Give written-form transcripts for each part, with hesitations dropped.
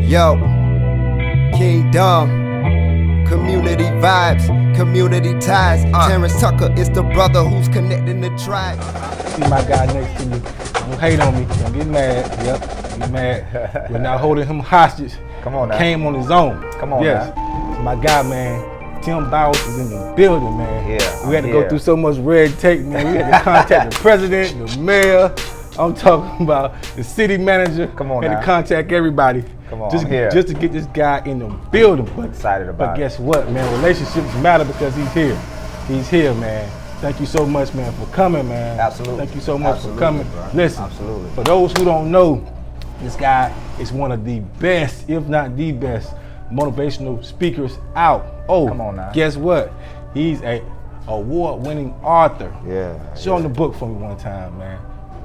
Yo, Kingdom, community vibes, community ties. Terrance Tucker is the brother who's connecting the tribe. See my guy next to you. Don't hate on me. Don't get mad. Yep, get mad. We're not holding him hostage. Come on now. Came on his own. Come on yes. now. It's my guy, man. Tim Bowers is in the building, man. Yeah. We had to go through so much red tape, man. We had to contact the president, the mayor. I'm talking about the city manager. Come on had now. to contact everybody. Come on, just, I'm here. Just to get this guy in the building. But, excited about But guess what, man? Relationships matter because he's here. He's here, man. Thank you so much, man, for coming, man. Absolutely. Thank you so much for coming. Bro. Listen, absolutely. For those who don't know, this guy is one of the best, if not the best, motivational speakers out. Oh, come on now. Guess what? He's a award-winning author. Yeah. Show him the book for me one time, man.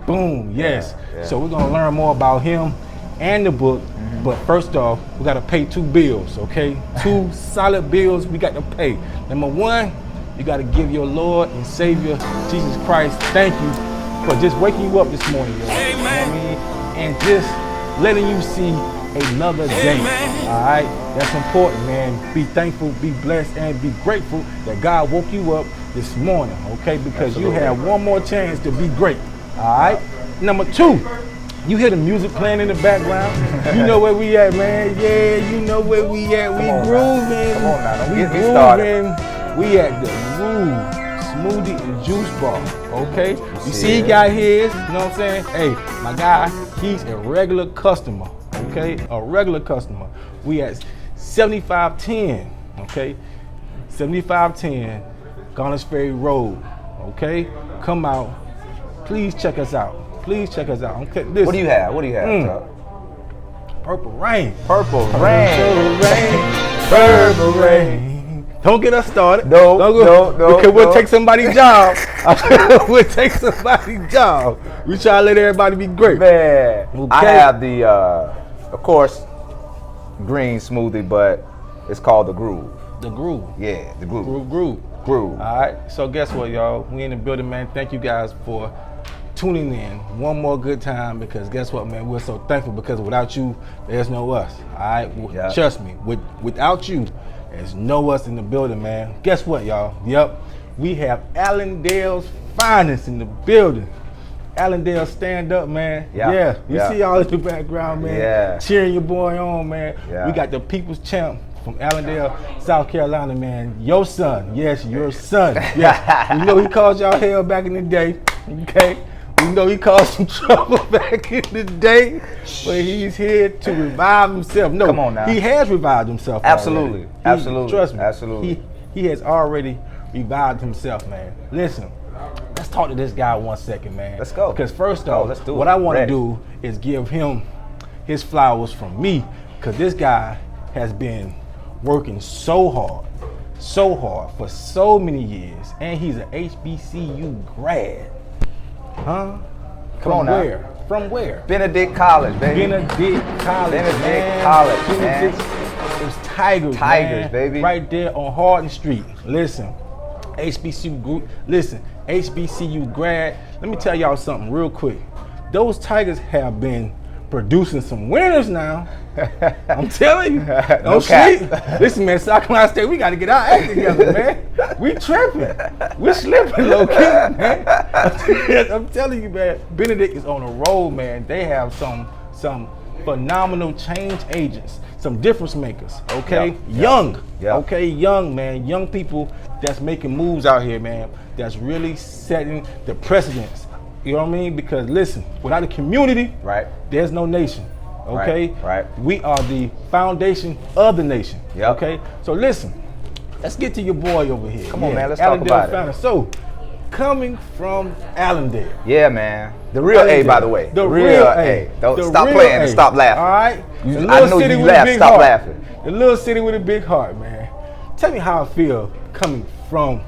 Boom, yes. Yeah. So we're gonna learn more about him and the book. But first off, we gotta pay 2 bills, okay? 2 solid bills we got to pay. Number 1, you gotta give your Lord and Savior, Jesus Christ, thank you for just waking you up this morning, yo. You know what I mean? And just letting you see another day, all right? That's important, man. Be thankful, be blessed, and be grateful that God woke you up this morning, okay? Because you have one more chance to be great, all right? Number 2, you hear the music playing in the background. You know where we at, man. Yeah, you know where we at. We grooving. Come on now, don't we get me started. We at the Groove Smoothie and Juice Bar, okay? You see he got his, you know what I'm saying? Hey, my guy, he's a regular customer, okay? A regular customer. We at 7510, okay? 7510 Garnish Ferry Road, okay? Come out. Please check us out. Please check us out. Okay, listen. What do you have? What do you have, Tuck? Purple rain. Purple rain. Purple rain. Don't get us started. No, because we'll take somebody's job. We'll take somebody's job. We try to let everybody be great. Man, okay. I have the, of course, green smoothie, but it's called the Groove. The Groove. Yeah, the Groove. Groove. Groove. All right. So guess what, y'all? We in the building, man. Thank you guys for tuning in one more good time, because guess what, man, we're so thankful, because without you there's no us, all right? Yep. Trust me, without you there's no us in the building, man. Guess what, y'all? Yep, we have Allendale's finest in the building. Allendale, stand up, man. Yeah, you see y'all in the background, man, cheering your boy on, man. We got the people's champ from Allendale, South Carolina, man. Your son, yes, your son. Yeah, you know he caused y'all hell back in the day, okay? We know he caused some trouble back in the day, but he's here to revive himself. No, come on now. He has revived himself. Absolutely, absolutely. Trust me. Absolutely. He has already revived himself, man. Listen, let's talk to this guy 1 second, man. Let's go. Because first off, let's do what it. I want to do is give him his flowers from me, because this guy has been working so hard for so many years, and he's an HBCU grad. Huh? Come on now. Where? From where? Benedict College, baby. Benedict College, man. It's Tigers, man. Baby. Right there on Hardin Street. Listen, HBCU group. Listen, HBCU grad. Let me tell y'all something real quick. Those Tigers have been producing some winners now. I'm telling you. Don't sleep. Listen, man, South Carolina State, we got to get our act together, man. We tripping. We slipping low key, man. I'm telling you, man. Benedict is on a roll, man. They have some phenomenal change agents, some difference makers, okay? Young, okay? Young, man. Young people that's making moves out here, man. That's really setting the precedence. You know what I mean? Because listen, without a community, there's no nation. Okay? Right. We are the foundation of the nation. Okay? So listen, let's get to your boy over here. Come on, man, let's talk about it. So, coming from Allendale. Yeah, man. The real A, by the way. The real A. Don't stop playing and stop laughing. All right? I know you laugh, stop laughing. The little city with a big heart, man. Tell me how I feel coming from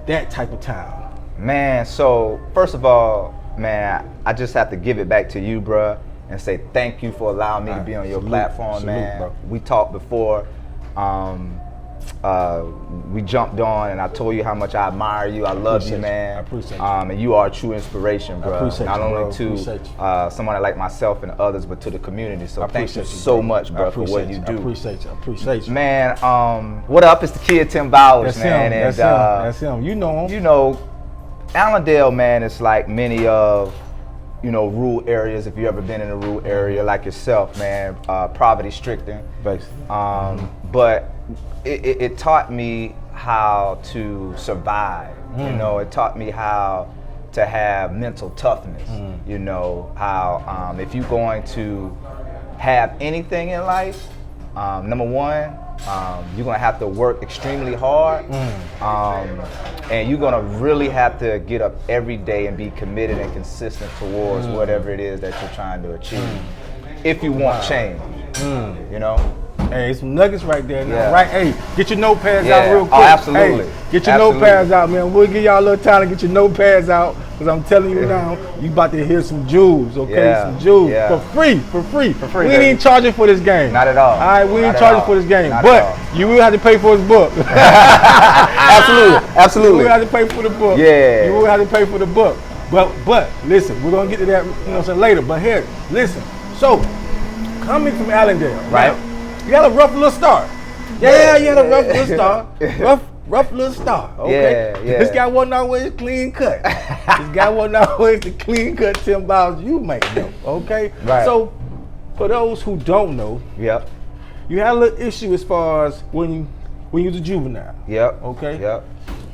that type of town. Man, so first of all, man, I just have to give it back to you, bruh, and say thank you for allowing me to be on your platform, man. Bro. We talked before. we jumped on, and I told you how much I admire you. I love you, man. I appreciate you. And you are a true inspiration, bro. I appreciate Not you, only bro. to someone like myself and others, but to the community. So thank you appreciate you, so much, bro, I for what you appreciate do. I appreciate you. I appreciate you. Man, what up? It's the kid Tim Bowers, That's man. him. And That's him. You know him. you know, Allendale, man, is like many of, you know, rural areas. If you ever been in a rural area like yourself, man, poverty stricken. Basically. But it taught me how to survive. You know, it taught me how to have mental toughness. You know, how if you're going to have anything in life, number one, you're gonna have to work extremely hard, and you're gonna really have to get up every day and be committed and consistent towards whatever it is that you're trying to achieve. If you want change, you know. Hey, some nuggets right there now, Yeah. right? Hey, get your notepads Yeah. out real quick. Oh, absolutely. Hey, get your Absolutely. notepads out, man. We'll give y'all a little time to get your notepads out, because I'm telling you now, you about to hear some jewels, okay? Yeah. Some jewels Yeah. for free. free, We ain't baby. even charging for this game. Not at all. All right, we Not ain't at charging all. for this game, Not but at all. you will have to pay for his book. Absolutely, You absolutely. will have to pay for the book. Yeah. You will have to pay for the book. But listen, we're gonna get to that, you know what I'm saying, later. But here, listen. So, coming from Allendale, Right. now, you had a rough little start. Yeah, you had a rough little start. Rough little start. Okay. Yeah, yeah. This guy wasn't always clean cut. This guy wasn't always the clean cut Tim Bowers you make know. Okay. Right. So, for those who don't know, Yep. you had a little issue as far as when you was a juvenile. Yep. Okay. Yep.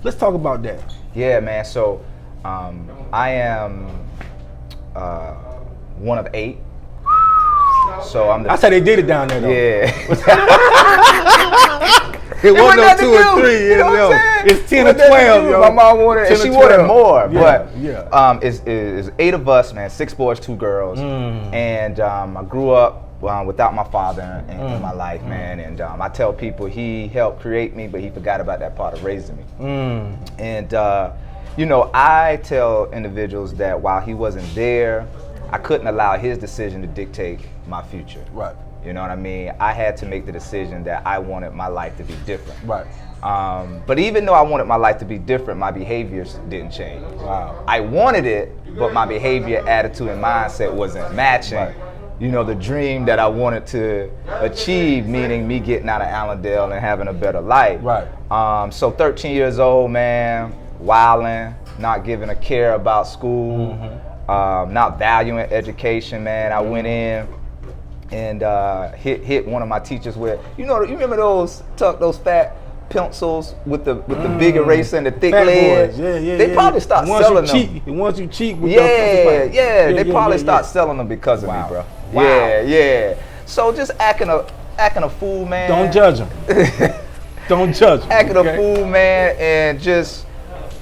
Let's talk about that. Yeah, man. So, I am one of 8. So I'm the. I said they did it down there though. Yeah. It wasn't no nothing 2 or to do, 3. you know what I'm saying? It's 10 or Wasn't nothing to 12, do. yo. My mom wanted, 10 and or she 12. wanted more, Yeah, but it's 8 of us, man. 6 boys, 2 girls, and I grew up without my father in my life, man. And I tell people he helped create me, but he forgot about that part of raising me. And you know, I tell individuals that while he wasn't there, I couldn't allow his decision to dictate my future. Right. You know what I mean? I had to make the decision that I wanted my life to be different. Right. But even though I wanted my life to be different, my behaviors didn't change. Wow. I wanted it, but my behavior, attitude, and mindset wasn't matching. Right. You know, the dream that I wanted to achieve, meaning me getting out of Allendale and having a better life. Right. So 13 years old, man, wilding, not giving a care about school, not valuing education, man. I went in and hit one of my teachers with, you remember those fat pencils with the big eraser and the thick Fat lead? boys. Yeah. They probably stopped selling them. The ones you cheat with. They probably stopped selling them because of me, bro. Wow. Yeah. So just acting a fool, man. Don't judge them. Don't judge them. Acting a fool, man, and just,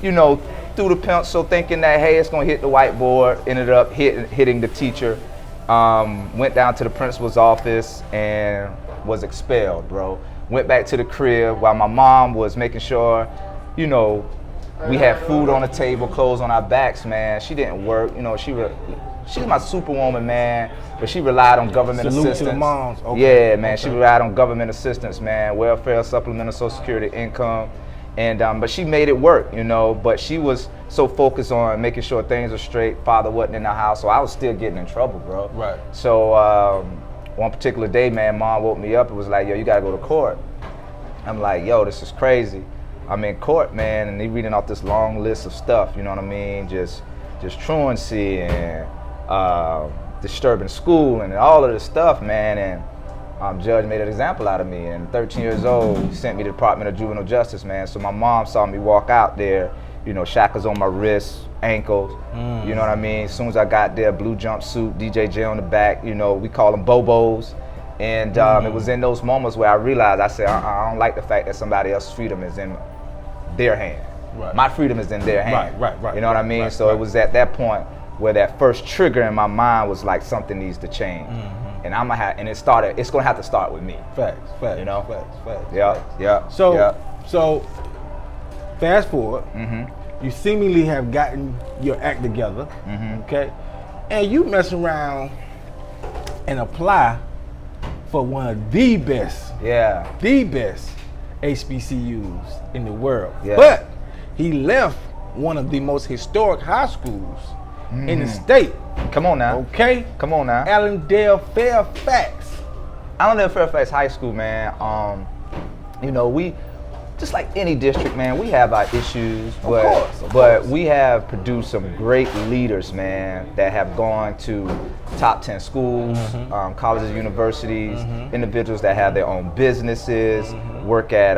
threw the pencil thinking that, hey, it's gonna hit the whiteboard. Ended up hitting the teacher. Went down to the principal's office and was expelled, bro. Went back to the crib while my mom was making sure, we had food on the table, clothes on our backs, man. She didn't work, she's my superwoman, man, but she relied on government assistance. To the moms. Okay. Yeah, man, she relied on government assistance, man, welfare, supplemental, social security, income. And but she made it work, but she was so focused on making sure things were straight. Father wasn't in the house, so I was still getting in trouble, bro. Right. So one particular day, man, Mom woke me up and was like, yo, you gotta go to court. I'm like, yo, this is crazy. I'm in court, man, and they reading off this long list of stuff, you know what I mean? Just truancy and disturbing school and all of this stuff, man. And judge made an example out of me, and 13 years old, he sent me to the Department of Juvenile Justice, man. So my mom saw me walk out there, shackles on my wrists, ankles, you know what I mean? As soon as I got there, blue jumpsuit, DJJ on the back, we call them Bobos. And it was in those moments where I realized, I said, I don't like the fact that somebody else's freedom is in their hand. Right. My freedom is in their hand. Right. You know what I mean? So it was at that point where that first trigger in my mind was like, something needs to change. And it's gonna have to start with me. Facts. Facts. Yeah. So fast forward, you seemingly have gotten your act together, okay? And you mess around and apply for one of the best HBCUs in the world. Yeah. But he left one of the most historic high schools in the state. Come on now. Okay? Come on now. Allendale Fairfax. Allendale Fairfax High School, man. You know, we just like any district, man, we have our issues, but we have produced some great leaders, man, that have gone to top 10 schools, colleges, universities, individuals that have their own businesses, work at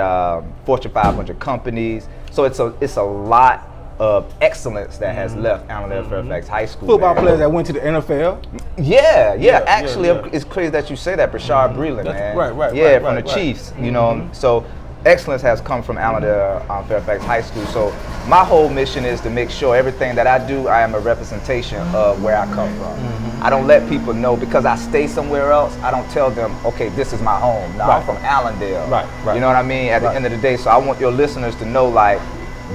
Fortune 500 companies. So it's a lot of excellence that has left Allendale Fairfax High School. Football man. players that went to the NFL. Yeah. Actually, it's crazy that you say that. Brashard Breeland, man. Right. From the Chiefs. You know, so excellence has come from Allendale Fairfax High School. So my whole mission is to make sure everything that I do, I am a representation of where I come from. I don't let people know because I stay somewhere else. I don't tell them, okay, this is my home. No, I'm from Allendale. Right. You know what I mean? At the end of the day, so I want your listeners to know, like,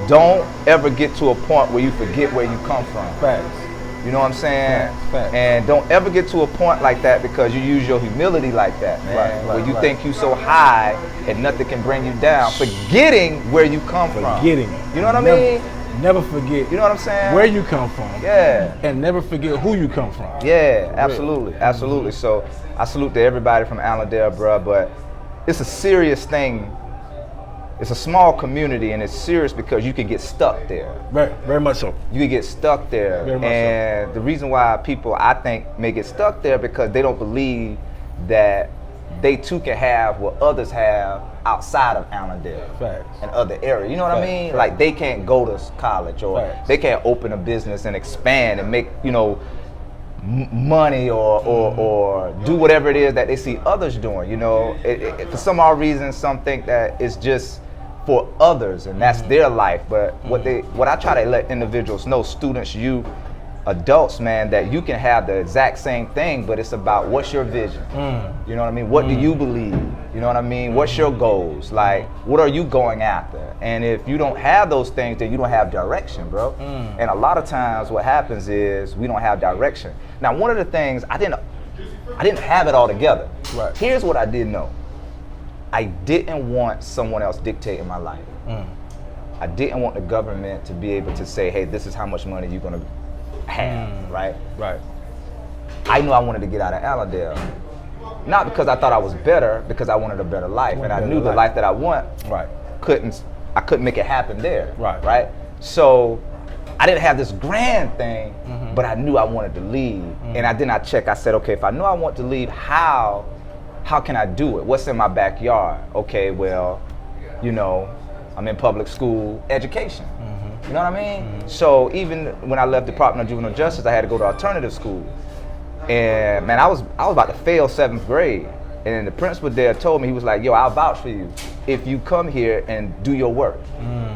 don't ever get to a point where you forget where you come from. Facts. You know what I'm saying? Facts. And don't ever get to a point like that because you use your humility like that, man. Where you think you so high and nothing can bring you down. Forgetting where you come from. You know what I mean? Never forget. You know what I'm saying? Where you come from. Yeah. And never forget who you come from. Yeah, absolutely. So I salute to everybody from Allendale, bro. But it's a serious thing. It's a small community and it's serious because you can get stuck there. Very much so. You can get stuck there. Very much and the reason why people, I think, may get stuck there because they don't believe that they too can have what others have outside of Allendale. Facts. And other areas. You know what I mean? Like they can't go to college or they can't open a business and expand and make, you know, money or do whatever it is that they see others doing. You know, for some odd reason, some think that it's just for others and that's their life. But what I try to let individuals know, students, youth, adults, man, that you can have the exact same thing, but it's about what's your vision. You know what I mean? What do you believe? You know what I mean? What's your goals? Like, what are you going after? And if you don't have those things, then you don't have direction, bro. And a lot of times what happens is we don't have direction. Now, one of the things, I didn't have it all together. Right. Here's what I did know. I didn't want someone else dictating my life. I didn't want the government to be able to say, hey, this is how much money you're gonna have, right? I knew I wanted to get out of Allendale. Not because I thought I was better, because I wanted a better life. And I knew the life that I want I couldn't make it happen there. Right? So I didn't have this grand thing, but I knew I wanted to leave. And I check, I said, okay, if I know I want to leave, how can I do it? What's in my backyard? Okay, well, you know, I'm in public school education. You know what I mean? So even when I left Department of Juvenile Justice, I had to go to alternative school. And man, I was about to fail 7th grade. And then the principal there told me, he was like, yo, I'll vouch for you if you come here and do your work.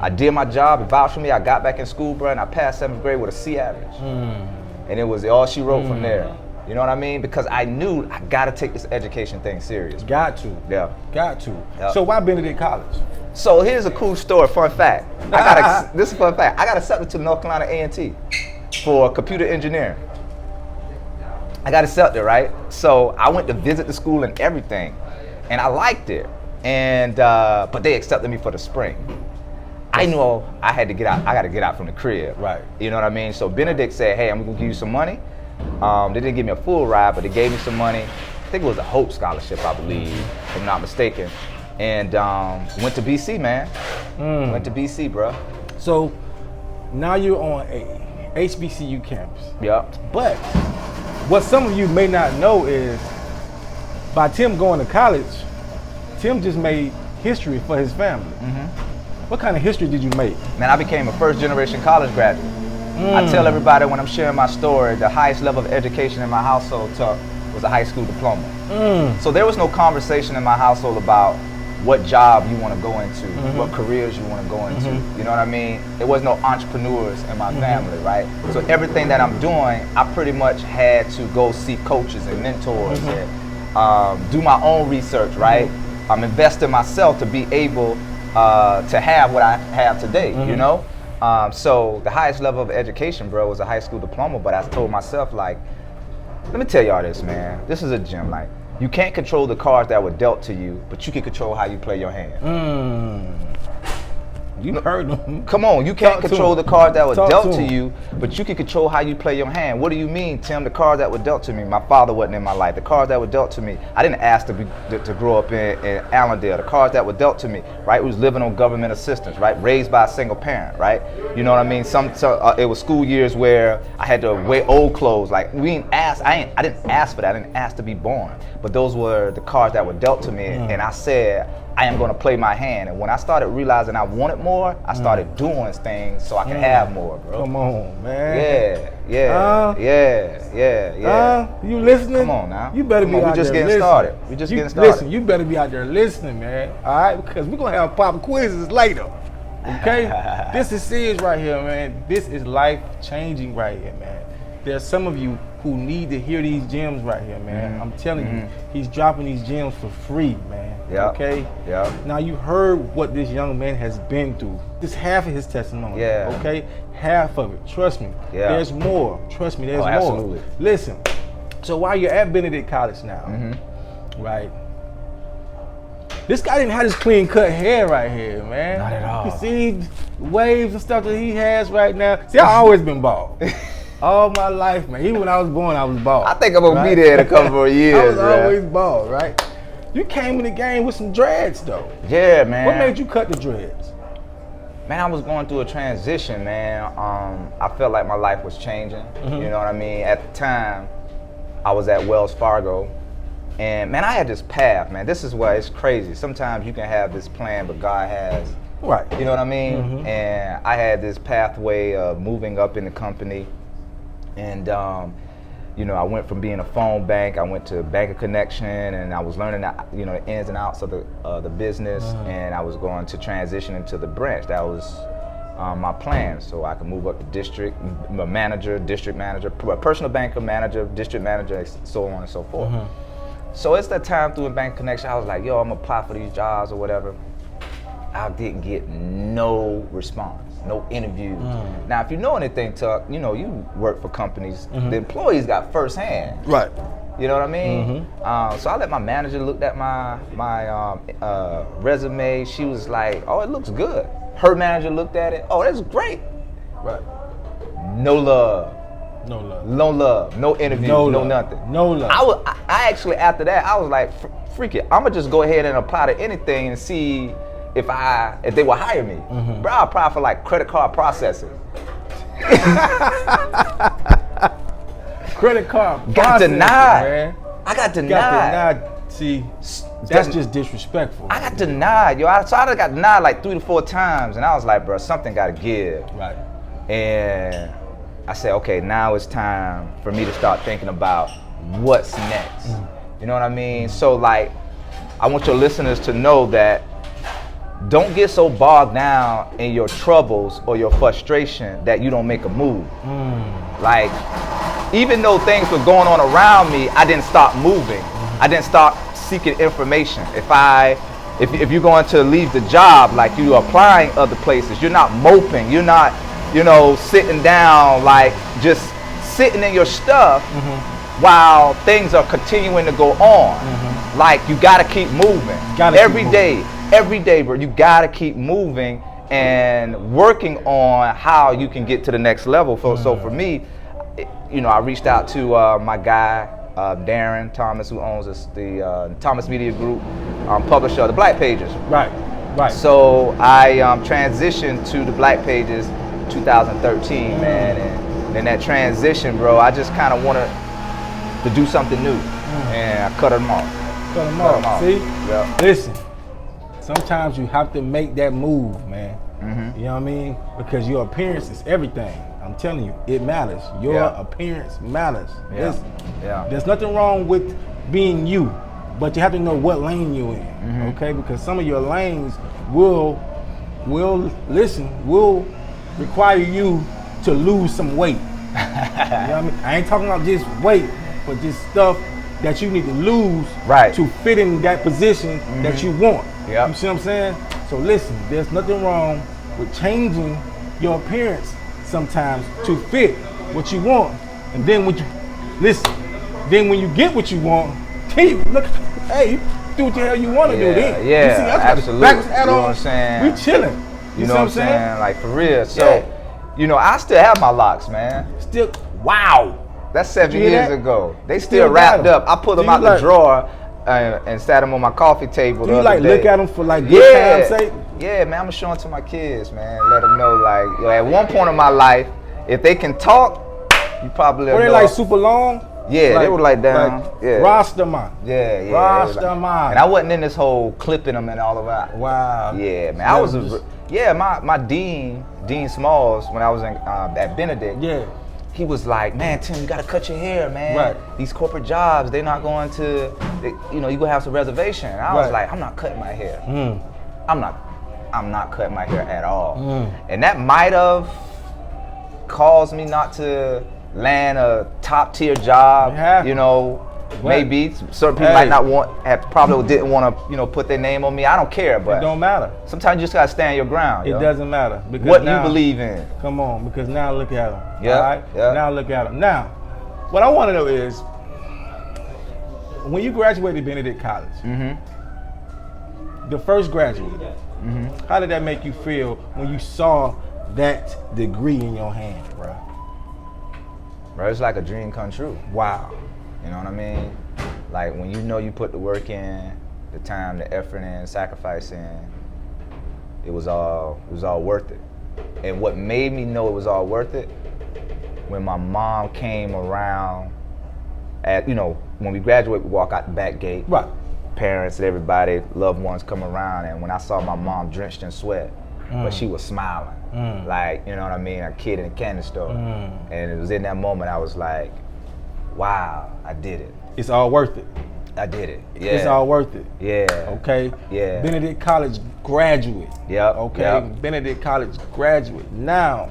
I did my job, he vouched for me, I got back in school, bro, and I passed 7th grade with a C average. And it was all she wrote from there. You know what I mean? Because I knew I gotta take this education thing serious. Got to. Yeah. Got to. So why Benedict College? So here's a cool story, fun fact. This is a fun fact. I got accepted to North Carolina A&T for computer engineering. I got accepted, right? So I went to visit the school and everything, and I liked it. And but they accepted me for the spring. I knew I had to get out. I got to get out from the crib. Right. You know what I mean? So Benedict said, "Hey, I'm gonna give you some money." They didn't give me a full ride, but they gave me some money. I think it was a Hope Scholarship, I believe, if I'm not mistaken. And went to BC, man. Went to BC, bro. So now you're on a HBCU campus. Yep. But what some of you may not know is by Tim going to college, Tim just made history for his family. What kind of history did you make? Man, I became a first-generation college graduate. I tell everybody when I'm sharing my story, the highest level of education in my household was a high school diploma. So there was no conversation in my household about what job you want to go into, what careers you want to go into. You know what I mean? There was no entrepreneurs in my family, right? So everything that I'm doing, I pretty much had to go seek coaches and mentors and do my own research, right? I'm investing myself to be able to have what I have today, you know? So the highest level of education, bro, was a high school diploma, but I told myself, like, let me tell y'all this, man. This is a gem. Like, You can't control the cards that were dealt to you, but you can control how you play your hand. You heard them. Come on, you can't control the cards that were dealt to him. you, but you can control how you play your hand. What do you mean, Tim? The cards that were dealt to me, my father wasn't in my life. The cards that were dealt to me, I didn't ask to grow up in Allendale. The cards that were dealt to me, right? We was living on government assistance, right? Raised by a single parent, right? You know what I mean? It was school years where I had to wear old clothes. Like we didn't ask. I didn't ask for that. I didn't ask to be born. But those were the cards that were dealt to me, and I said, I am going to play my hand. And when I started realizing I wanted more, I started doing things so I could have more, bro. Come on, man. Yeah. You listening? Come on now. You better be out there listening. We just getting started. Listen, you better be out there listening, man. All right? Because we're going to have pop quizzes later. Okay? This is serious right here, man. This is life-changing right here, man. There's some of you who need to hear these gems right here, man. I'm telling you, he's dropping these gems for free, man. Yeah. Okay? Yeah. Now you heard what this young man has been through. This half of his testimony. Yeah. Okay? Half of it. Trust me. Yeah. There's more. Trust me, there's more. Absolutely. Listen. So while you're at Benedict College now, right? This guy didn't have this clean cut hair right here, man. Not at all. You see waves and stuff that he has right now. See, I've always been bald. All my life, man. Even when I was born, I was bald. I think I'm gonna be there in a couple of years. I was always bald, right? You came in the game with some dreads, though. Yeah, man. What made you cut the dreads? Man, I was going through a transition, man. I felt like my life was changing. You know what I mean? At the time, I was at Wells Fargo. And, man, I had this path, man. This is why it's crazy. Sometimes you can have this plan, but God has. Right. You know what I mean? And I had this pathway of moving up in the company. And, you know, I went from being a phone bank, I went to Bank of Connection, and I was learning, you know, the ins and outs of the business, and I was going to transition into the branch. That was my plan, so I could move up to district manager, district manager, personal banker manager, district manager, so on and so forth. So it's that time through in Bank Connection, I was like, yo, I'm gonna apply for these jobs or whatever. I didn't get no response, no interviews. Now, if you know anything, Tuck, you know, you work for companies, the employees got firsthand. Right. You know what I mean? So I let my manager look at my resume. She was like, oh, it looks good. Her manager looked at it. Oh, that's great. Right. No love. No love. No love. No interview. No nothing. No love. I actually, after that, I was like, freak it. I'm gonna just go ahead and apply to anything and see if they will hire me. Bro, I applied for like credit card processing. Credit card. Got denied. Man. I got denied. Got denied. See, that's just disrespectful. I got denied, yo. So I got denied like 3 to 4 times, and I was like, bro, something gotta give. Right. And I said, okay, now it's time for me to start thinking about what's next. You know what I mean? So like, I want your listeners to know that don't get so bogged down in your troubles or your frustration that you don't make a move. Like, even though things were going on around me, I didn't stop moving. I didn't stop seeking information. If you're going to leave the job, like you're applying other places, you're not moping, you're not, you know, sitting down, like just sitting in your stuff while things are continuing to go on. Like, you gotta keep moving. Every day, bro, you gotta keep moving and working on how you can get to the next level. So for me, you know, I reached out to my guy, Darren Thomas, who owns the Thomas Media Group, publisher of the Black Pages. Right. So I transitioned to the Black Pages 2013, man, and in that transition, bro, I just kind of wanted to do something new, and I cut them off. Cut them off. See? Yeah. Listen, sometimes you have to make that move, man. You know what I mean? Because your appearance is everything. I'm telling you, it matters. Your appearance matters. Listen, there's nothing wrong with being you, but you have to know what lane you're in, okay? Because some of your lanes will require you to lose some weight. You know what I mean? I ain't talking about just weight, but just stuff that you need to lose to fit in that position that you want. You see what I'm saying? So listen, there's nothing wrong with changing your appearance sometimes to fit what you want. And then when you get what you want, keep look. Hey, do what the hell you want to do. Then Yeah, you see us absolutely. backwards hat You know on. what I'm saying? We chilling. You know what I'm saying? Like for real. So, Yeah. you know, I still have my locks, man. Still, wow. That's 7 Did you hear years that? ago. They Still still got wrapped 'em. up. I pulled Do them you out the like- drawer and sat them on my coffee table. Do the you other like day. look at them for like good Yeah, time's sake? yeah, man. I'm gonna show them to my kids, man. Let them know, like, yo, at one point in my life, if they can talk, you probably Were they know. like super long? Yeah, they were like down. Yeah. Rastaman. Yeah. Rastaman. And I wasn't in this whole clipping them and all of that. Wow. Yeah, man. I was my dean Smalls, when I was in at Benedict. Yeah. He was like, man, Tim, you gotta cut your hair, man. Right. These corporate jobs, they're not going to, you know, you gonna have some reservation. And I was like, I'm not cutting my hair. I'm not cutting my hair at all. And that might have caused me not to land a top tier job. You know, maybe certain people might not probably didn't want to, you know, put their name on me. I don't care, but it don't matter. sometimes you just gotta stand your ground. It doesn't matter because What now, you believe in. Come on, because now look at them. Yeah, All right? yeah. Now look at them. Now, what I want to know is, when you graduated Benedict College, the first graduate, how did that make you feel when you saw that degree in your hand, bro? Bro, it's like a dream come true. Wow. You know what I mean? Like when you know you put the work in, the time, the effort in, sacrifice in, it was all worth it. And what made me know it was all worth it, when my mom came around at, you know, when we graduate, we walk out the back gate. Right. Parents and everybody, loved ones come around, and when I saw my mom drenched in sweat, but she was smiling. Like, you know what I mean, a kid in a candy store. And it was in that moment I was like, wow, I did it. It's all worth it. I did it. Yeah. It's all worth it. Yeah. Okay. Yeah. Benedict College graduate. Yep. Okay. Yep. Benedict College graduate. Now,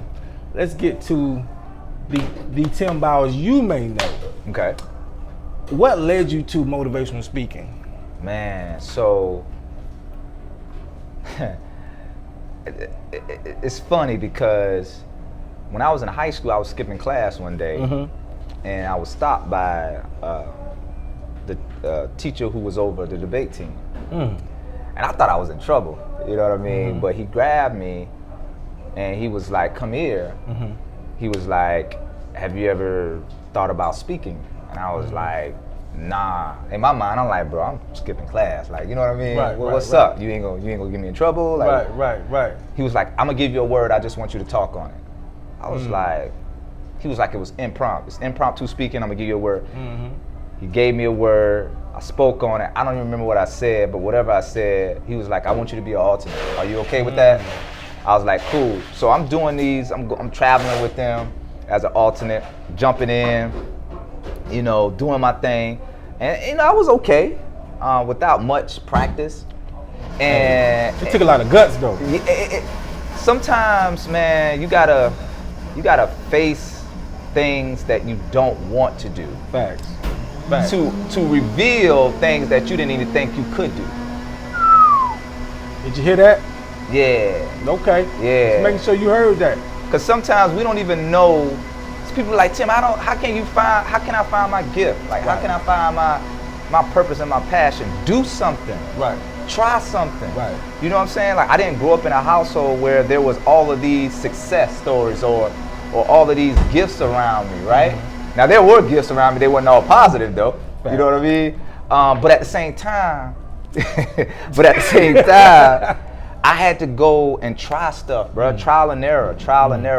let's get to the Tim Bowers you may know. Okay. What led you to motivational speaking? Man, so it's funny because when I was in high school, I was skipping class one day, and I was stopped by the teacher who was over the debate team. And I thought I was in trouble, you know what I mean? But he grabbed me and he was like, come here. He was like, have you ever thought about speaking? And I was like, nah. In my mind, I'm like, bro, I'm skipping class. Like, you know what I mean? Right, What's up? You ain't gonna get me in trouble? Like, Right. He was like, I'm gonna give you a word, I just want you to talk on it. I was like, he was like, it was impromptu. It's impromptu speaking, I'm gonna give you a word. He gave me a word, I spoke on it. I don't even remember what I said, but whatever I said, he was like, I want you to be an alternate. Are you okay with that? I was like, cool. So I'm doing these, I'm traveling with them as an alternate, jumping in, you know, doing my thing. And you know, I was okay without much practice. And It took a lot of guts though. Sometimes, man, you gotta face things that you don't want to do. Facts. To reveal things that you didn't even think you could do. Did you hear that? Yeah. Okay. Yeah. Just making sure you heard that. Cause sometimes we don't even know. People are like, Tim, how can I find my gift? Like, how can I find my purpose and my passion? Do something. Right. Try something. Right. You know what I'm saying? Like, I didn't grow up in a household where there was all of these success stories or all of these gifts around me, right? Now there were gifts around me, they weren't all positive though. Fact. You know what I mean? But at the same time, I had to go and try stuff, bro. Trial and error.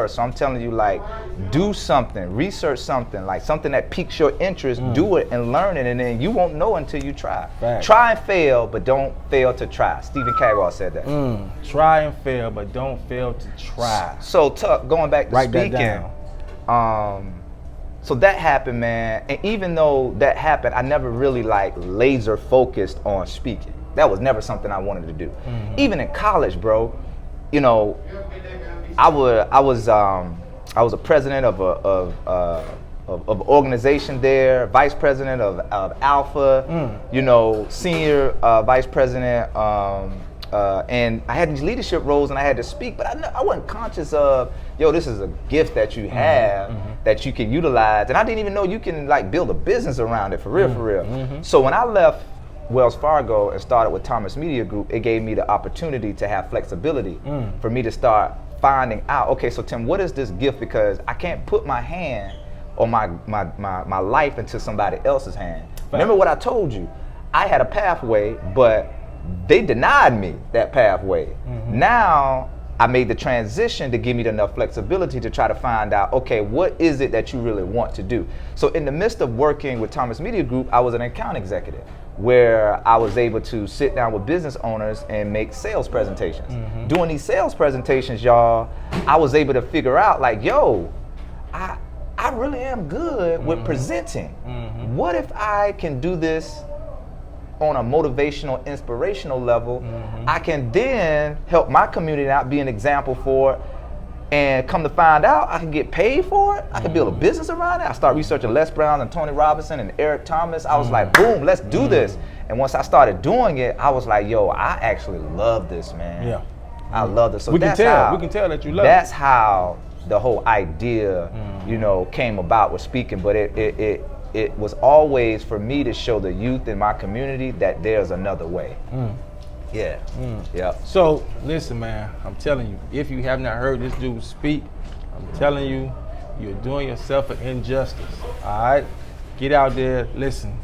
So I'm telling you, like, do something, research something, like something that piques your interest, do it and learn it, and then you won't know until you try. Fact. Try and fail, but don't fail to try. Stephen Cagwell said that. Try and fail, but don't fail to try. So Tuck, going back to Write speaking, that down. So that happened, man. And even though that happened, I never really like laser focused on speaking. That was never something I wanted to do. Even in college, bro, you know, I was a president of an organization there, vice president of Alpha, you know, senior vice president and I had these leadership roles and I had to speak, but I wasn't conscious of, yo, this is a gift that you have that you can utilize. And I didn't even know you can like build a business around it for real. So when I left Wells Fargo and started with Thomas Media Group, it gave me the opportunity to have flexibility for me to start finding out, okay, so Tim, what is this gift? Because I can't put my hand or my life into somebody else's hand. Remember what I told you? I had a pathway, but they denied me that pathway. Now I made the transition to give me enough flexibility to try to find out, okay, what is it that you really want to do? So in the midst of working with Thomas Media Group, I was an account executive where I was able to sit down with business owners and make sales presentations. Doing these sales presentations, y'all, I was able to figure out like, yo, I really am good with presenting. What if I can do this on a motivational, inspirational level? I can then help my community out, be an example for it, and come to find out, I can get paid for it. I can build a business around it. I start researching Les Brown and Tony Robinson and Eric Thomas. I was like, boom, let's do this. And once I started doing it, I was like, yo, I actually love this, man. Yeah, I love this. So we can tell that you love it. That's how the whole idea, you know, came about with speaking. But it was always for me to show the youth in my community that there's another way. Yeah. Yeah. So listen, man, I'm telling you, if you have not heard this dude speak, I'm telling you, you're doing yourself an injustice. All right, get out there. Listen,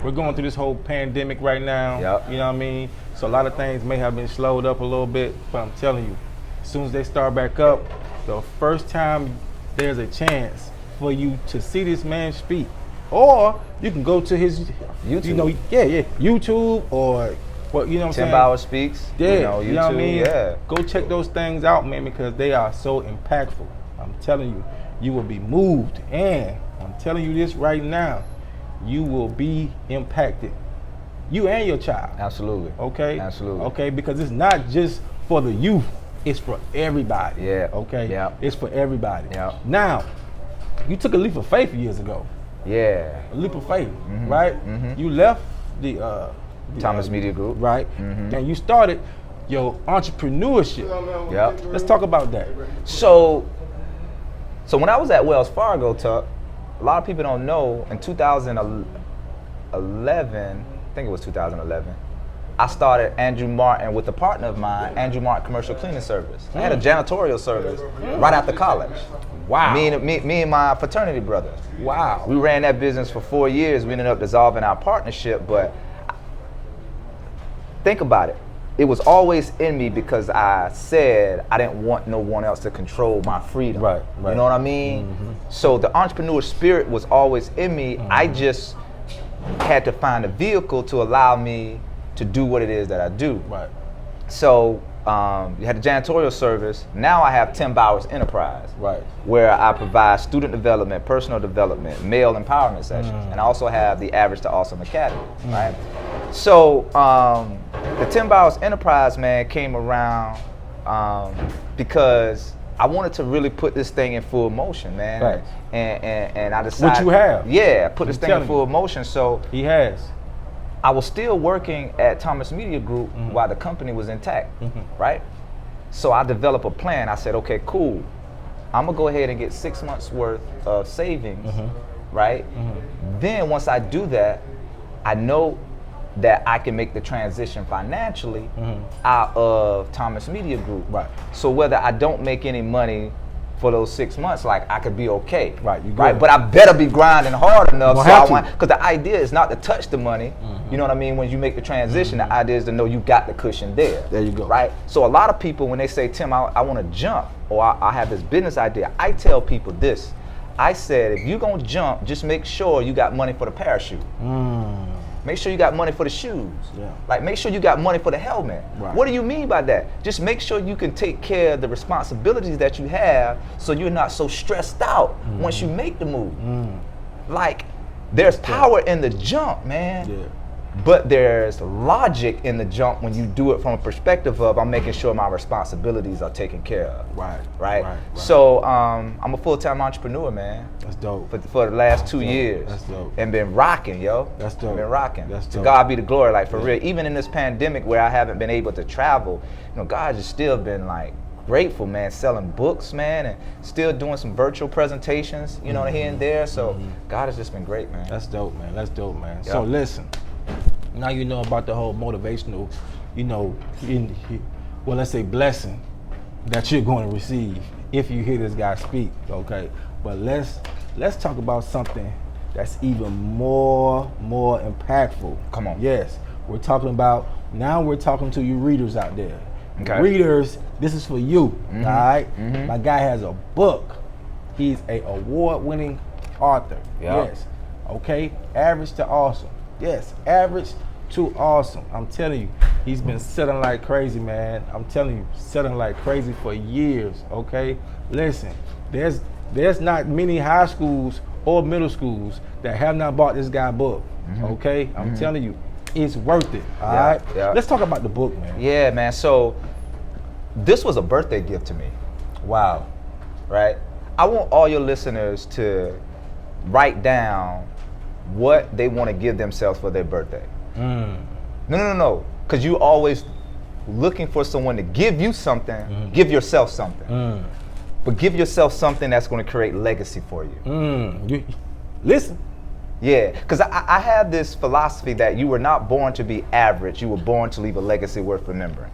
we're going through this whole pandemic right now. You know what I mean? So a lot of things may have been slowed up a little bit, but I'm telling you, as soon as they start back up, the first time there's a chance for you to see this man speak, or you can go to his YouTube, you know, YouTube or what, you know what I'm saying? Tim Bauer Speaks. Yeah, you know, YouTube, you know what I mean? Yeah. Go check those things out, man, because they are so impactful. I'm telling you, you will be moved, and I'm telling you this right now, you will be impacted. You and your child. Absolutely. Okay? Absolutely. Okay, because it's not just for the youth, it's for everybody. Yeah. Okay? Yeah. It's for everybody. Yeah. Now, you took a leap of faith years ago. Yeah. A leap of faith, right? You left the Thomas Media Group. Right. And you started your entrepreneurship. Yep. Let's talk about that. So when I was at Wells Fargo, Tuck, a lot of people don't know, in 2011, I think it was 2011, I started Andrew Martin with a partner of mine, Andrew Martin Commercial Cleaning Service. I had a janitorial service right after college. Wow. Me and my fraternity brother. Wow. We ran that business for 4 years. We ended up dissolving our partnership, but think about it. It was always in me because I said I didn't want no one else to control my freedom. Right. You know what I mean? So the entrepreneur spirit was always in me. I just had to find a vehicle to allow me to do what it is that I do. Right. So you had the janitorial service. Now I have Tim Bauer's Enterprise, Right. where I provide student development, personal development, male empowerment sessions, and I also have the Average to Awesome Academy, right? So the Tim Bauer's Enterprise, man, came around because I wanted to really put this thing in full motion, man. Right. And I decided, What you have. Yeah, put this I'm thing in telling full motion. So He has. I was still working at Thomas Media Group while the company was intact, right? So I developed a plan. I said, okay, cool. I'm gonna go ahead and get 6 months worth of savings, right? Then once I do that, I know that I can make the transition financially out of Thomas Media Group. Right. So whether I don't make any money for those 6 months, like I could be okay. Right, you good. Right, but I better be grinding hard enough. Well, Because the idea is not to touch the money. You know what I mean? When you make the transition, the idea is to know you got the cushion there. There you go. Right? So a lot of people, when they say, Tim, I want to jump, or I have this business idea, I tell people this. I said, if you're going to jump, just make sure you got money for the parachute. Make sure you got money for the shoes. Yeah. Like, make sure you got money for the helmet. Right. What do you mean by that? Just make sure you can take care of the responsibilities that you have so you're not so stressed out once you make the move. Like, there's power in the jump, man. Yeah. But there's logic in the jump when you do it from a perspective of I'm making sure my responsibilities are taken care of. Right. So I'm a full-time entrepreneur, man. That's dope. For the last 2 years. That's dope. And been rocking, yo. That's dope. Been rocking. That's dope. To God be the glory, like for real. Even in this pandemic where I haven't been able to travel, you know, God has still been like grateful, man, selling books, man, and still doing some virtual presentations, you know, here and there. So God has just been great, man. That's dope, man. That's dope, man. Yep. So listen, now you know about the whole motivational, you know, well, let's say blessing that you're going to receive if you hear this guy speak, okay? But let's talk about something that's even more impactful. Come on. Yes, we're talking to you readers out there. Okay. Readers, this is for you, all right? My guy has a book. He's a award-winning author. Yep. Yes. Okay. Average to awesome. Yes. Average to awesome. I'm telling you, he's been selling like crazy, man. I'm telling you, selling like crazy for years. Okay. Listen, there's not many high schools or middle schools that have not bought this guy book. Okay. I'm telling you, it's worth it. All right. Yeah. Let's talk about the book, man. Yeah, man. So this was a birthday gift to me. Wow. Right? I want all your listeners to write down what they want to give themselves for their birthday. No. Because you always looking for someone to give you something, give yourself something. But give yourself something that's going to create legacy for you. Listen. Yeah, because I have this philosophy that you were not born to be average, you were born to leave a legacy worth remembering.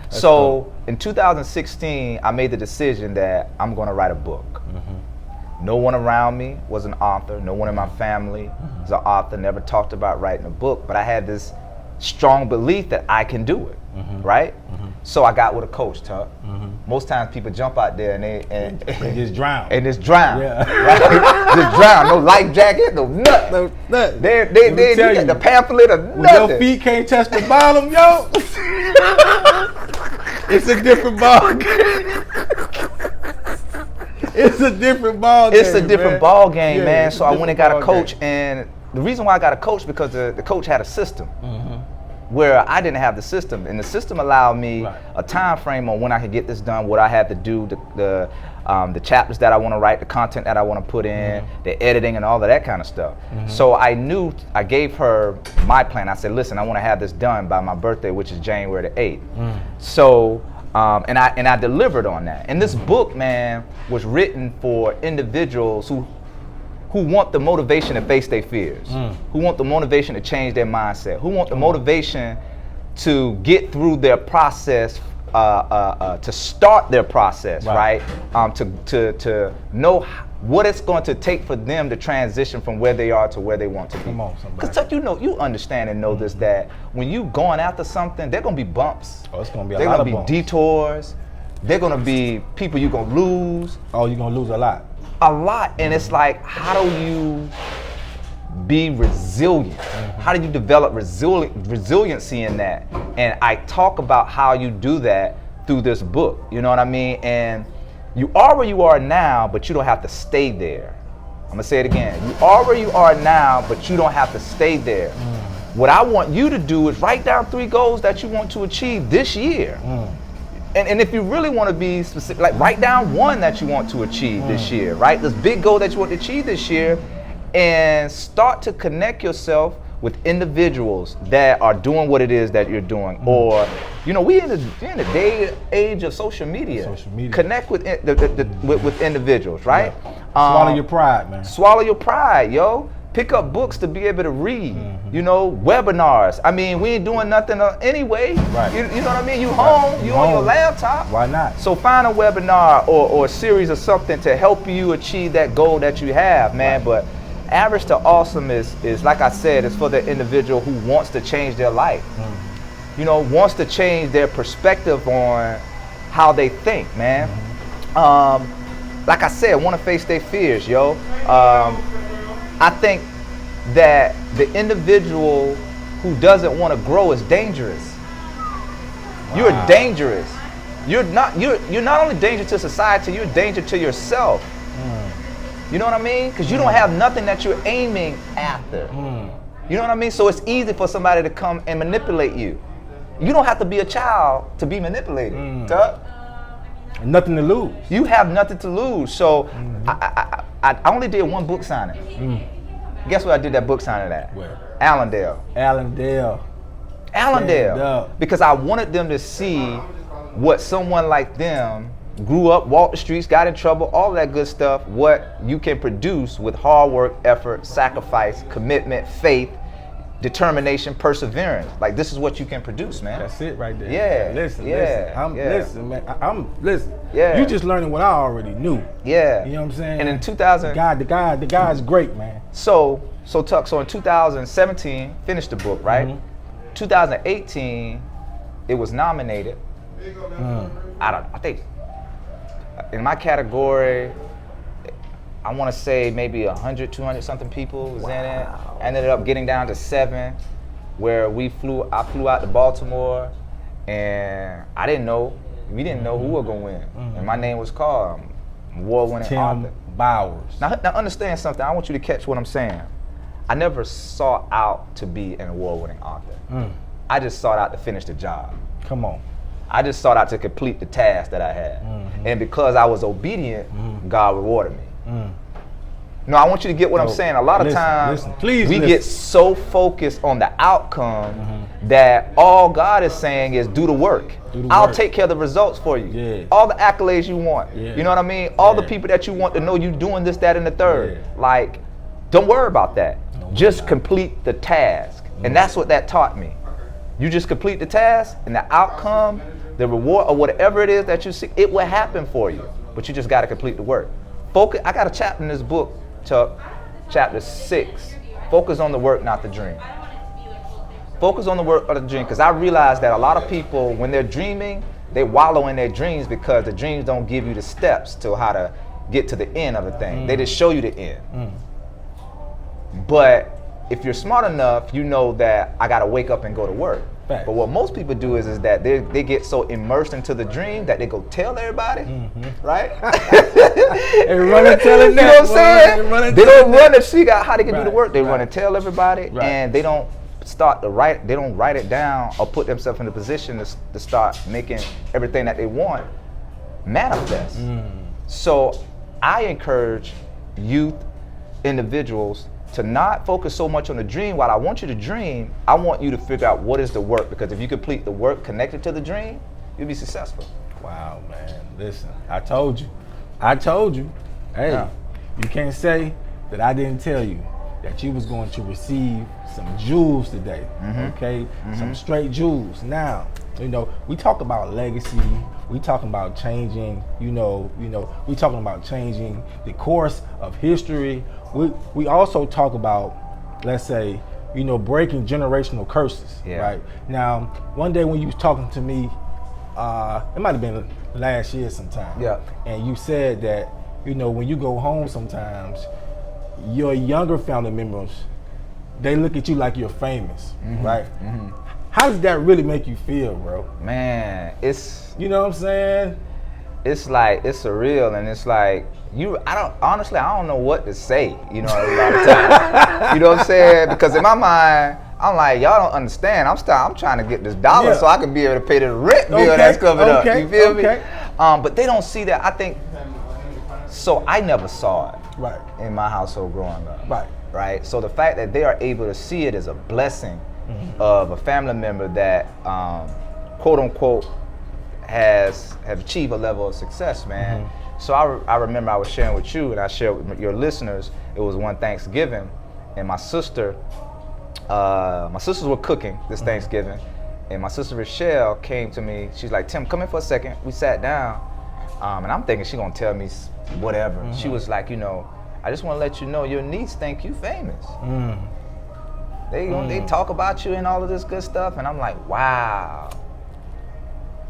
So in 2016, I made the decision that I'm going to write a book. No one around me was an author. No one in my family was an author. Never talked about writing a book, but I had this strong belief that I can do it, right? So I got with a coach, Tuck. Most times people jump out there and They just drown. And just drown, Yeah. right? Just drown. No life jacket, no nothing. They get the pamphlet or When nothing. your feet can't touch the bottom, yo, it's a different ball game. It's a different ball game. It's a different man. ball game, Yeah, man. it's So a I went and got a different ball coach, and the reason why I got a coach because the coach had a system where I didn't have the system, and the system allowed me a time frame on when I could get this done, what I had to do, the chapters that I want to write, the content that I want to put in, the editing, and all of that kind of stuff. So I knew I gave her my plan. I said, listen, I want to have this done by my birthday, which is January the 8th. So. And I delivered on that. And this book, man, was written for individuals who want the motivation to face their fears, who want the motivation to change their mindset, who want the motivation to get through their process, to start their process, right? To know what it's going to take for them to transition from where they are to where they want to be. Come on, somebody. Because you understand and know this, that when you going after something, there going to be bumps. Oh, it's going to be a They're lot going of to bumps. be detours. They're going to be people you're going to lose. Oh, you're going to lose a lot. A lot. And it's like, how do you be resilient? How do you develop resiliency in that? And I talk about how you do that through this book. You know what I mean? And you are where you are now, but you don't have to stay there. I'm gonna say it again. You are where you are now, but you don't have to stay there. What I want you to do is write down 3 goals that you want to achieve this year. And if you really want to be specific, like write down 1 that you want to achieve this year, right? This big goal that you want to achieve this year, and start to connect yourself with individuals that are doing what it is that you're doing. Or, you know, we in the day age of social media. Connect with with individuals, right? Swallow your pride, man. Swallow your pride, yo. Pick up books to be able to read. You know, webinars. I mean, we ain't doing nothing anyway. Right. You know what I mean? You home, you on your laptop. Why not? So find a webinar or a series of something to help you achieve that goal that you have, man. But average to awesome is like I said, it's for the individual who wants to change their life. You know, wants to change their perspective on how they think, man. Like I said, want to face their fears, yo. I think that the individual who doesn't want to grow is dangerous. You're dangerous. You're not only dangerous to society, you're a danger to yourself. You know what I mean? Because you don't have nothing that you're aiming after. You know what I mean? So it's easy for somebody to come and manipulate you. You don't have to be a child to be manipulated, Tuck. Nothing to lose. You have nothing to lose. So I only did one book signing. Guess where I did that book signing at? Where? Allendale. Because I wanted them to see what someone like them grew up, walked the streets, got in trouble, all that good stuff, what you can produce with hard work, effort, sacrifice, commitment, faith, determination, perseverance. Like, this is what you can produce, man. That's it right there. Yeah. Listen. Listen, Man. Listen. Yeah. You just learning what I already knew. Yeah. You know what I'm saying? And in 2000, the guy's great, man. So in 2017, finished the book, right? 2018, it was nominated. I think in my category, I want to say maybe 100, 200 something people was in it. I ended up getting down to 7, where I flew out to Baltimore, and we didn't know who was gonna win. And my name was called, award-winning author. Bowers. Now understand something. I want you to catch what I'm saying. I never sought out to be an award-winning author. I just sought out to finish the job. Come on. I just sought out to complete the task that I had. And because I was obedient, God rewarded me. No, I want you to get what I'm saying. A lot of times, we get so focused on the outcome that all God is saying is do the work. I'll take care of the results for you. Yeah. All the accolades you want. Yeah. You know what I mean? All the people that you want to know you doing this, that, and the third. Yeah. Like, don't worry about that. Just complete the task. And that's what that taught me. You just complete the task, and the outcome, the reward, or whatever it is that you see, it will happen for you. But you just got to complete the work. Focus. I got a chapter in this book, Tuck, chapter 6. Focus on the work, not the dream. Focus on the work or the dream, because I realize that a lot of people, when they're dreaming, they wallow in their dreams because the dreams don't give you the steps to how to get to the end of the thing. They just show you the end. But if you're smart enough, you know that I got to wake up and go to work. Fact. But what most people do is that they get so immersed into the dream that they go tell everybody, right? They run and tell it. You know what I'm saying? They don't run and figure out how they can do the work. They run and tell everybody, and they don't start to write. They don't write it down or put themselves in a position to start making everything that they want manifest. So I encourage youth, individuals, to not focus so much on the dream. While I want you to dream, I want you to figure out what is the work, because if you complete the work connected to the dream, you'll be successful. Wow, man. Listen, I told you. Hey, you can't say that I didn't tell you that you was going to receive some jewels today, okay? Some straight jewels. Now, you know, we talk about legacy. We talking about changing, we talking about changing the course of history. We also talk about, let's say, breaking generational curses, right? Now, one day when you was talking to me, it might have been last year sometime, and you said that, when you go home sometimes, your younger family members, they look at you like you're famous, right? How does that really make you feel, bro? Man, it's, you know what I'm saying? It's like, it's surreal, and it's like, I don't know what to say, a lot of times. You know what I'm saying? Because in my mind, I'm like, y'all don't understand. I'm trying to get this dollar so I can be able to pay the rent bill that's coming up. You feel me? But they don't see that. I think, so I never saw it in my household growing up. Right? So the fact that they are able to see it as a blessing of a family member that, quote unquote, have achieved a level of success, man. So I remember I was sharing with you, and I shared with your listeners. It was one Thanksgiving, and my sisters were cooking this Thanksgiving, and my sister Rochelle came to me. She's like, "Tim, come in for a second." We sat down, and I'm thinking she's gonna tell me whatever. She was like, "I just want to let you know your niece think you famous. They talk about you and all of this good stuff," and I'm like, "Wow."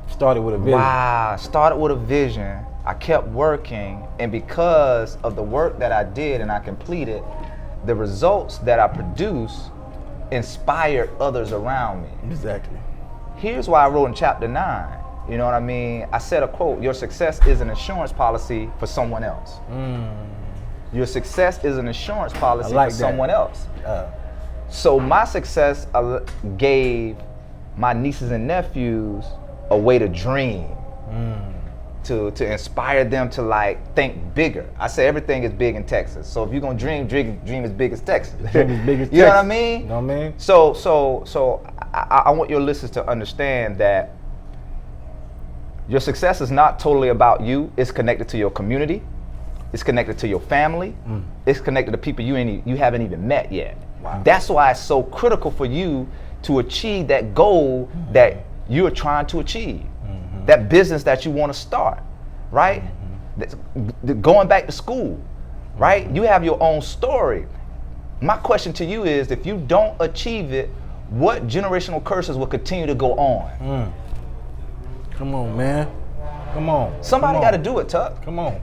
Started with a vision. Wow, started with a vision. I kept working, and because of the work that I did and I completed, the results that I produced inspired others around me. Exactly. Here's why I wrote in chapter 9. You know what I mean? I said a quote, "Your success is an insurance policy for someone else." Your success is an insurance policy for someone else. So my success gave my nieces and nephews a way to dream, to inspire them to like think bigger. I say everything is big in Texas. So if you're gonna dream as big as Texas. Dream as big as Texas. You know what I mean? You know what I mean? So I want your listeners to understand that your success is not totally about you. It's connected to your community. It's connected to your family. It's connected to people you haven't even met yet. Wow. That's why it's so critical for you to achieve that goal that you're trying to achieve. That business that you want to start, right? Going back to school, right? You have your own story. My question to you is, if you don't achieve it, what generational curses will continue to go on? Come on, man. Come on. Somebody got to do it, Tuck. Come on,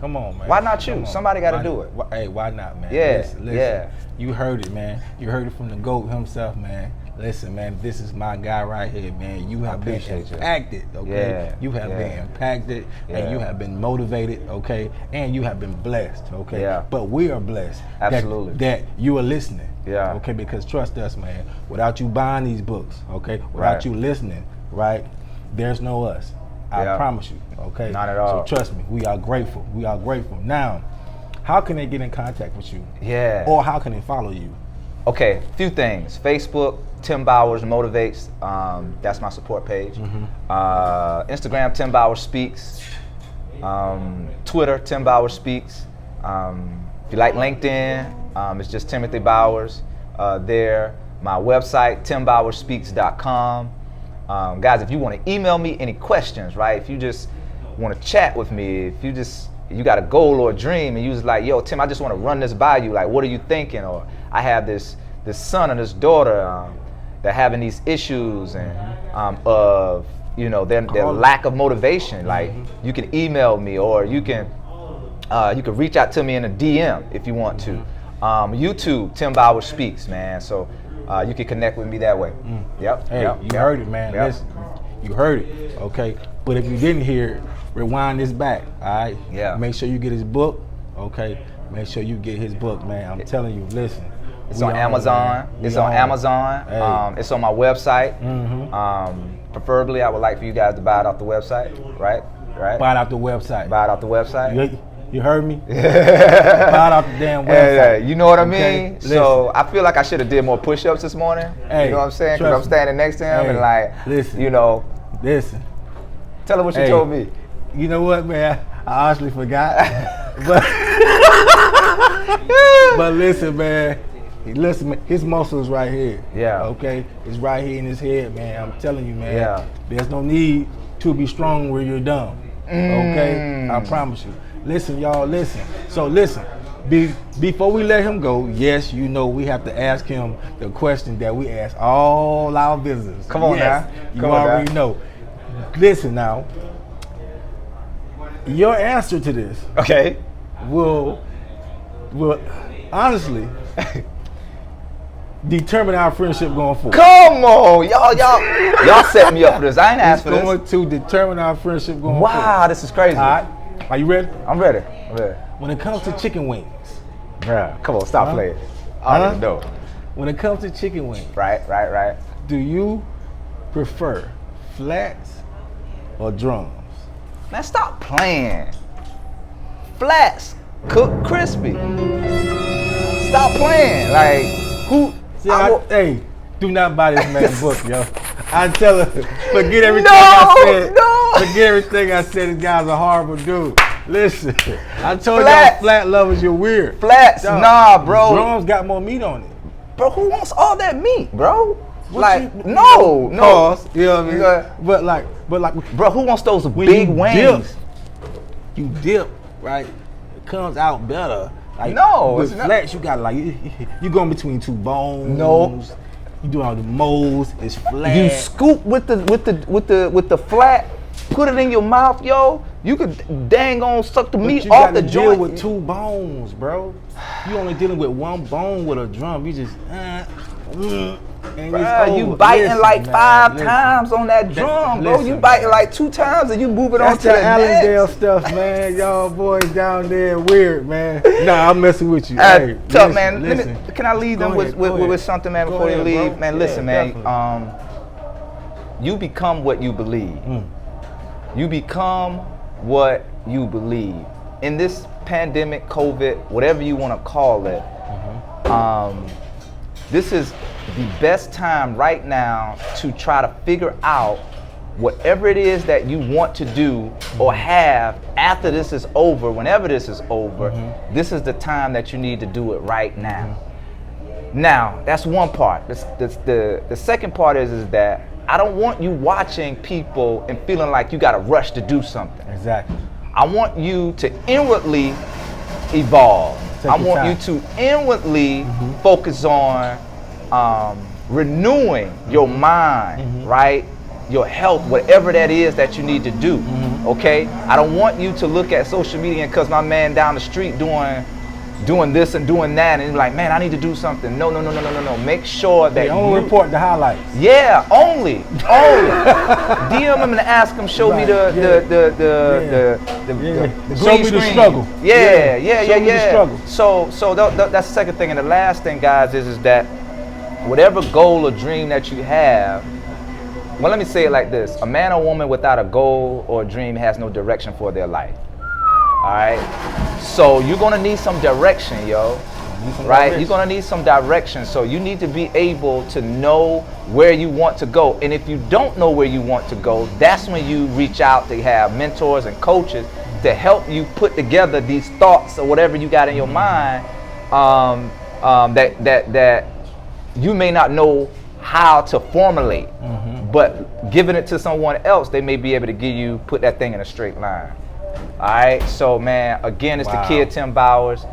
man. Why not you? Somebody got to do it. Hey, why not, man? Yeah, Listen. yeah. You heard it, man. You heard it from the GOAT himself, man. Listen, man, this is my guy right here, man. You have been impacted, okay? Yeah, you have been impacted, and you have been motivated, okay? And you have been blessed, okay? Yeah. But we are blessed. Absolutely. That you are listening. Yeah. Okay, because trust us, man. Without you buying these books, okay? Without you listening, right? There's no us. I promise you, okay? Not at all. So trust me, we are grateful. We are grateful. Now, how can they get in contact with you? Yeah. Or how can they follow you? Okay, few things. Facebook, Tim Bowers Motivates. That's my support page. Instagram, Tim Bowers Speaks. Twitter, Tim Bowers Speaks. If you like LinkedIn, it's just Timothy Bowers there. My website, timbowerspeaks.com. Guys, if you want to email me any questions, right? If you just want to chat with me, if you got a goal or a dream and you was like, yo, Tim, I just want to run this by you. Like, what are you thinking? Or I have this son and this daughter that having these issues and of, you know, their lack of motivation. Like, you can email me, or you can reach out to me in a DM if you want to. YouTube, Tim Bowers Speaks, man. So you can connect with me that way. Yep. Hey, you heard it, man. Listen, you heard it, okay? But if you didn't hear it, rewind this back, all right? Yeah. Make sure you get his book, okay? Make sure you get his book, man. I'm telling you, listen. It's on Amazon. It's on Amazon. Hey. It's on my website. Preferably, I would like for you guys to buy it off the website, right? Buy it off the website. Buy it off the website. You heard me? Buy it off the damn website. You know what I mean? Okay? So I feel like I should have did more push-ups this morning. Hey, you know what I'm saying? Because I'm standing next to him and like, listen, you know. Listen. Tell him what you told me. You know what, man? I honestly forgot. But listen, man. Listen, man, his muscles right here. Yeah. Okay? It's right here in his head, man. I'm telling you, man. Yeah. There's no need to be strong where you're dumb. Okay? I promise you. Listen, y'all, listen. So listen, before we let him go, yes, you know we have to ask him the question that we ask all our visitors. Come on now. You already know. Listen now. Your answer to this will honestly determine our friendship going forward. Come on, y'all set me up for this. I ain't asked for this. It's going to determine our friendship going forward. Wow, this is crazy. All right. Are you ready? I'm ready. When it comes to chicken wings. Bruh, come on, stop playing. I don't even know. When it comes to chicken wings. Right. Do you prefer flats or drums? Man, stop playing. Flats, cooked crispy. Stop playing. Like, who? Hey, do not buy this man's book, yo. I tell her, forget everything I said. Forget everything I said. This guy's a horrible dude. Listen, I told y'all flat lovers, you're weird. Flats, nah, bro. Drums got more meat on it. Bro, who wants all that meat, bro? No. Pause. You know what I mean? But like, bro, who wants those big wings? You dip, right? It comes out better. Like, no, with flats, you got like you going between two bones. No. You doing all the moles. It's flat. You scoop with the flat, put it in your mouth, yo. You could dang on suck the meat off the joint. You deal with two bones, bro. You only dealing with one bone with a drum. You just And Bruh, it's you over. biting Listen, like man, 5 listen. times on that drum, bro. You listen, biting like 2 times and you moving on That's to the the Allendale next. stuff, man. Y'all boys down there weird, man. Nah, I'm messing with you. Hey, Tuck, listen, man, listen. can I leave them Go ahead, go ahead. with something, man, Go before ahead, they leave? bro. Man, Yeah, listen, man. definitely. You become what you believe. You become what you believe. In this pandemic, COVID, whatever you want to call it, this is the best time right now to try to figure out whatever it is that you want to do or have after this is over, whenever this is over, this is the time that you need to do it right now. Now, that's one part. The second part is that I don't want you watching people and feeling like you got to rush to do something. Exactly. I want you to inwardly evolve. Take I your want time. you to inwardly focus on renewing your mind, right? Your health, whatever that is that you need to do, okay? I don't want you to look at social media because my man down the street doing this and doing that, and you're like, man, I need to do something. No. Make sure that They only report the highlights. Yeah, only. DM him and ask him, show me the Show me the struggle. Yeah. Show me the struggle. So that's the second thing, and the last thing, guys, is that whatever goal or dream that you have. Well, let me say it like this: a man or woman without a goal or a dream has no direction for their life. All right. So you're gonna need some direction, yo. Right? You're gonna need some direction. So you need to be able to know where you want to go. And if you don't know where you want to go, that's when you reach out to have mentors and coaches to help you put together these thoughts or whatever you got in your mind that you may not know how to formulate. But giving it to someone else, they may be able to put that thing in a straight line. All right, so man, again, it's the kid Tim Bowers.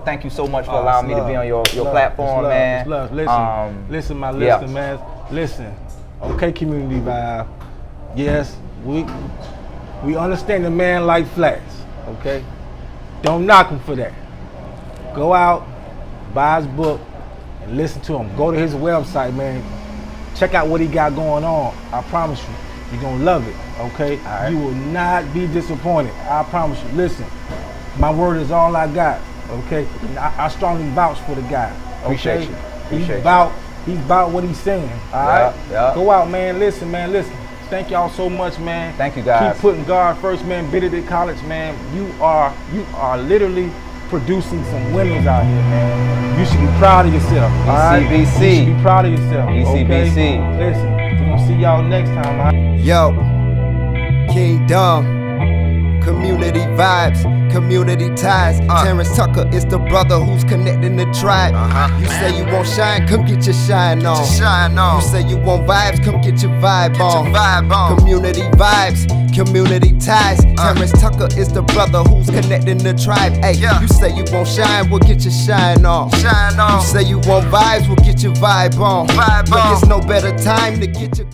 Thank you so much for allowing me to be on your platform, man. It's love. Listen, my listener, man. Listen, okay, community vibe. Yes, we understand the man like flats. Okay, don't knock him for that. Go out, buy his book, and listen to him. Go to his website, man. Check out what he got going on. I promise you. You're gonna love it, okay? Right. You will not be disappointed. I promise you. Listen, my word is all I got, okay? I strongly vouch for the guy. Okay? Appreciate you. He's about what he's saying. All right? Yeah. Go out, man. Listen. Thank y'all so much, man. Thank you, guys. Keep putting God first, man. Benedict College, man. You are literally producing some winners out here, man. You should be proud of yourself. ECBC. Right? You should be proud of yourself. ECBC. Okay? Listen, we're gonna see y'all next time. All right? Yo, Kingdom, community vibes, community ties. Terrance Tucker is the brother who's connecting the tribe. You say you won't shine, come get your shine on. You say you want vibes, come get your vibe on. Community vibes, community ties. Terrance Tucker is the brother who's connecting the tribe. Hey, you say you won't shine, we'll get your shine on. You say you want vibes, we'll get your vibe on. But there's no better time to get your